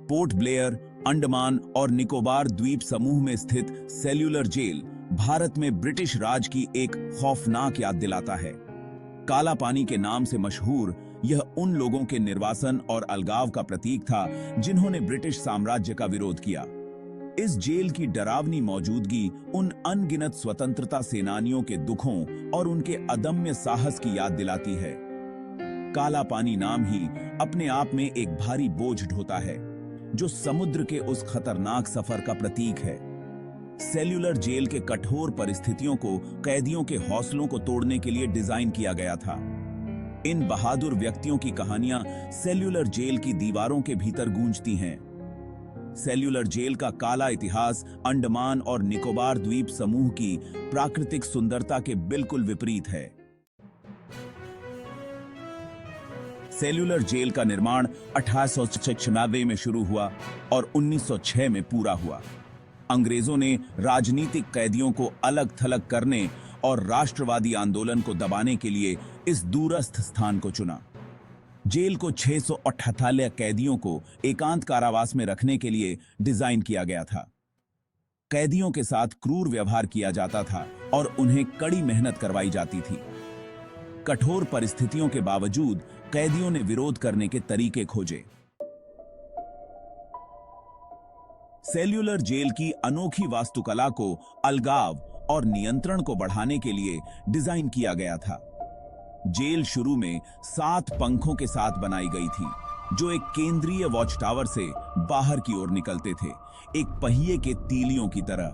Port Blair, Andaman और निकोबार द्वीप समूह में स्थित सेल्यूलर जेल भारत में ब्रिटिश राज की एक खौफनाक याद दिलाता है। काला पानी के नाम से मशहूर यह उन लोगों के निर्वासन और अलगाव का प्रतीक था जिन्होंने ब्रिटिश साम्राज्य का विरोध किया। इस जेल की डरावनी मौजूदगी उन अनगिनत स्वतंत्रता सेनानियों के दुखों और उनके अदम्य साहस की याद दिलाती है। काला पानी नाम ही अपने आप में एक भारी बोझ ढोता है, जो समुद्र के उस खतरनाक सफर का प्रतीक है। सेल्यूलर जेल के कठोर परिस्थितियों को कैदियों के हौसलों को तोड़ने के लिए डिजाइन किया गया था। इन बहादुर व्यक्तियों की कहानियां सेल्यूलर जेल की दीवारों के भीतर गूंजती हैं। सेल्यूलर जेल का काला इतिहास अंडमान और निकोबार द्वीप समूह की प्राकृतिक सुंदरता के बिल्कुल विपरीत है। सेल्यूलर जेल का निर्माण 1896 में शुरू हुआ और 1906 में पूरा हुआ। अंग्रेजों ने राजनीतिक कैदियों को अलग थलग करने और राष्ट्रवादी आंदोलन को दबाने के लिए इस दूरस्थ स्थान को चुना। जेल को 648 कैदियों को एकांत कारावास में रखने के लिए डिजाइन किया गया था। कैदियों के साथ क्रूर व्यवहार किया जाता था और उन्हें कड़ी मेहनत करवाई जाती थी। कठोर परिस्थितियों के बावजूद कैदियों ने विरोध करने के तरीके खोजे। सेल्यूलर जेल की अनोखी वास्तुकला को अलगाव और नियंत्रण को बढ़ाने के लिए डिजाइन किया गया था। जेल शुरू में 7 पंखों के साथ बनाई गई थी, जो एक केंद्रीय वॉच टावर से बाहर की ओर निकलते थे, एक पहिए के तीलियों की तरह।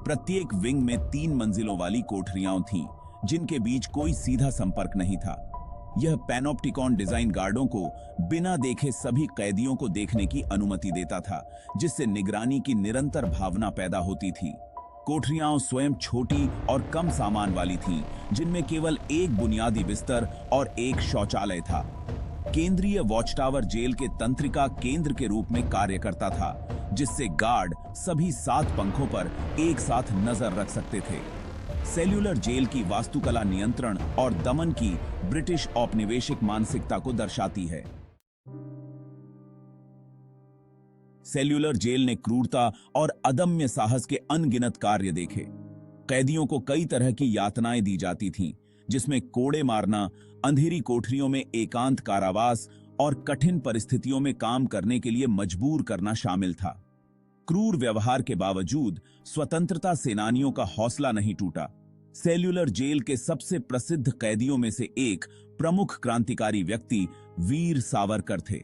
प्रत्येक विंग में 3 मंजिलों वाली कोठरियां थीं, जिनके बीच कोई सीधा संपर्क नहीं था। यह पैनोप्टिकॉन डिजाइन गार्डों को बिना देखे सभी कैदियों को देखने की अनुमति देता था, जिससे निगरानी की निरंतर भावना पैदा होती थी। कोठरियां स्वयं छोटी और कम सामान वाली थीं, जिनमें केवल एक बुनियादी बिस्तर और एक शौचालय था। केंद्रीय वॉच टावर जेल के तंत्रिका केंद्र के रूप में कार्य करता था, जिससे गार्ड सभी 7 पंखों पर एक साथ नजर रख सकते थे। सेल्यूलर जेल की वास्तुकला नियंत्रण और दमन की ब्रिटिश औपनिवेशिक मानसिकता को दर्शाती है। सेल्यूलर जेल ने क्रूरता और अदम्य साहस के अनगिनत कार्य देखे। कैदियों को कई तरह की यातनाएं दी जाती थीं, जिसमें कोड़े मारना, अंधेरी कोठरियों में एकांत कारावास और कठिन परिस्थितियों में काम करने के लिए मजबूर करना शामिल था। क्रूर व्यवहार के बावजूद स्वतंत्रता सेनानियों का हौसला नहीं टूटा। सेल्यूलर जेल के सबसे प्रसिद्ध कैदियों में से एक प्रमुख क्रांतिकारी व्यक्ति वीर सावरकर थे।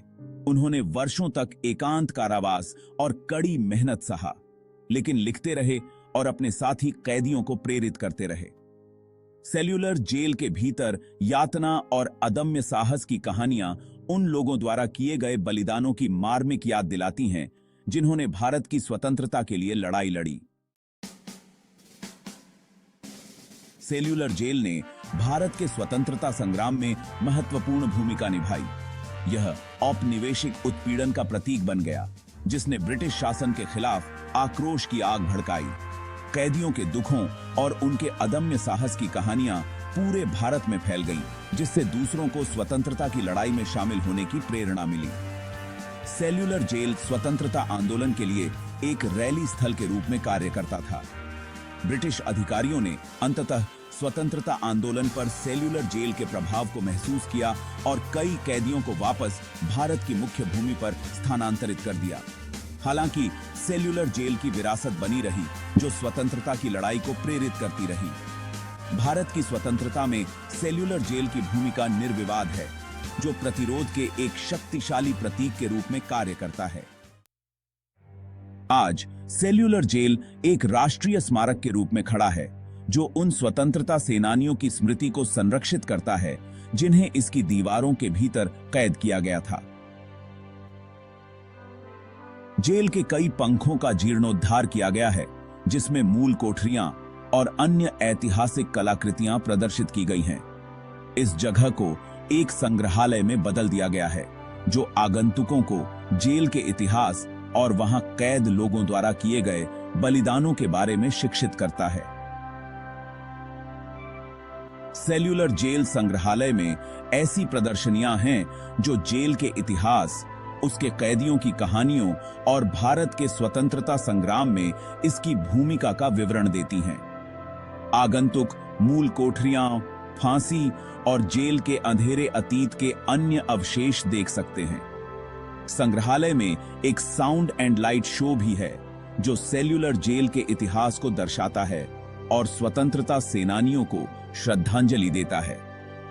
उन्होंने वर्षों तक एकांत कारावास और कड़ी मेहनत सहा, लेकिन लिखते रहे और अपने साथी कैदियों को प्रेरित करते रहे। सेल्यूलर जेल के भीतर यातना और अदम्य साहस की कहानियां उन लोगों द्वारा किए गए बलिदानों की मार्मिक याद दिलाती हैं, जिन्होंने भारत की स्वतंत्रता के लिए लड़ाई लड़ी। सेल्यूलर जेल ने भारत के स्वतंत्रता संग्राम में महत्वपूर्ण भूमिका निभाई। यह औपनिवेशिक उत्पीड़न का प्रतीक बन गया, जिसने ब्रिटिश शासन के खिलाफ आक्रोश की आग भड़काई। कैदियों के दुखों और उनके अदम्य साहस की कहानियां पूरे भारत में फैल गईं, जिससे दूसरों को स्वतंत्रता की लड़ाई में शामिल होने की प्रेरणा मिली। सेल्यूलर जेल स्वतंत्रता आंदोलन के लिए एक रैली स्थल के रूप में कार्य करता था। ब्रिटिश अधिकारियों ने अंततः स्वतंत्रता आंदोलन पर सेल्यूलर जेल के प्रभाव को महसूस किया और कई कैदियों को वापस भारत की मुख्य भूमि पर स्थानांतरित कर दिया। हालांकि सेल्यूलर जेल की विरासत बनी रही, जो स्वतंत्रता की लड़ाई को प्रेरित करती रही। भारत की स्वतंत्रता में सेल्यूलर जेल की भूमिका निर्विवाद है, जो प्रतिरोध के एक शक्तिशाली प्रतीक के रूप में कार्य करता है। आज सेल्यूलर जेल एक राष्ट्रीय स्मारक के रूप में खड़ा है, जो उन स्वतंत्रता सेनानियों की स्मृति को संरक्षित करता है, जिन्हें इसकी दीवारों के भीतर कैद किया गया था। जेल के कई पंखों का जीर्णोद्धार किया गया है, जिसमें मूल कोठरियां और अन्य ऐतिहासिक कलाकृतियां प्रदर्शित की गई हैं। इस जगह को एक संग्रहालय में बदल दिया गया है, जो आगंतुकों को जेल के इतिहास और वहां कैद लोगों द्वारा किए गए बलिदानों के बारे में शिक्षित करता है। सेल्यूलर जेल संग्रहालय में ऐसी प्रदर्शनियां हैं जो जेल के इतिहास, उसके कैदियों की कहानियों और भारत के स्वतंत्रता संग्राम में इसकी भूमिका का विवरण देती हैं। आगंतुक मूल कोठरियां, फांसी और जेल के अंधेरे अतीत के अन्य अवशेष देख सकते हैं। संग्रहालय में एक साउंड एंड लाइट शो भी है जो सेल्यूलर जेल के इतिहास को दर्शाता है और स्वतंत्रता सेनानियों को श्रद्धांजलि देता है।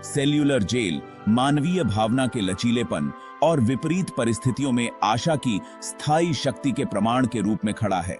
सेल्यूलर जेल मानवीय भावना के लचीलेपन और विपरीत परिस्थितियों में आशा की स्थायी शक्ति के प्रमाण के रूप में खड़ा है।